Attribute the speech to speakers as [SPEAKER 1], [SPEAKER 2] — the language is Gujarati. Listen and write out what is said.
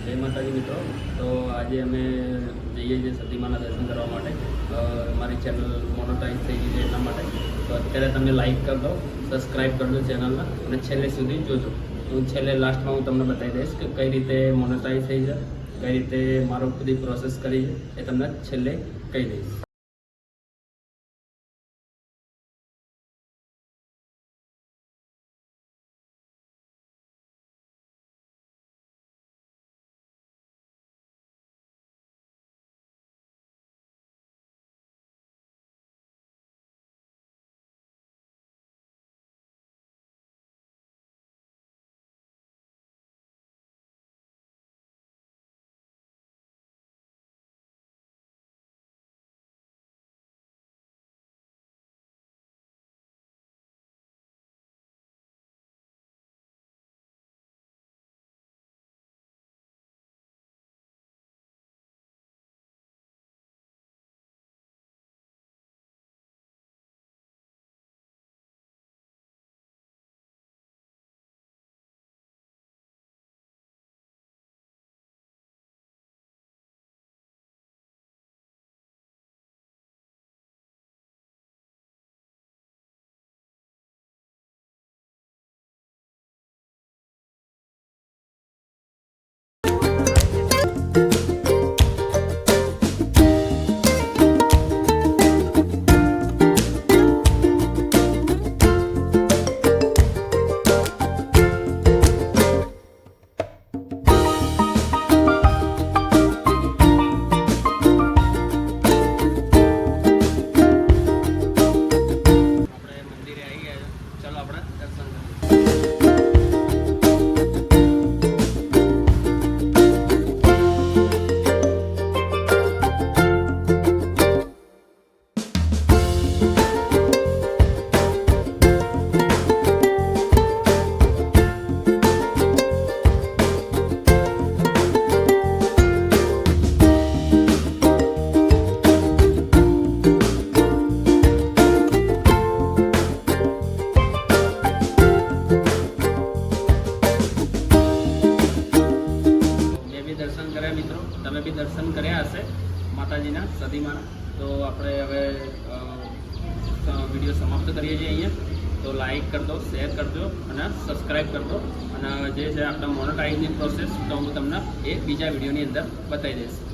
[SPEAKER 1] જય માતાજી મિત્રો. તો આજે અમે જઈએ છીએ સતીમાના દર્શન કરવા માટે. મારી ચેનલ મોનોટાઈઝ થઈ ગઈ છે એટલા માટે. તો અત્યારે તમે લાઈક કરી દો, સબસ્ક્રાઈબ કરજો ચેનલના અને છેલ્લે સુધી જોજો. હું છેલ્લે લાસ્ટમાં હું તમને બતાવી દઈશ કે કઈ રીતે મોનોટાઈઝ થઈ છે, કઈ રીતે મારો બધી પ્રોસેસ કરી છે એ તમને છેલ્લે કહી દઈશ. મિત્રો, તમે બી દર્શન કર્યા હશે માતાજીના સતીમાના. તો આપણે હવે વિડીયો સમાપ્ત કરીએ છીએ અહીંયા. તો લાઈક કરી દો, શેર કરજો અને સબસ્ક્રાઈબ કરી દો. અને જે છે આપણા મોનેટાઈઝની પ્રોસેસ તો હું તમને એ બીજા વિડીયોની અંદર બતાવી દઈશ.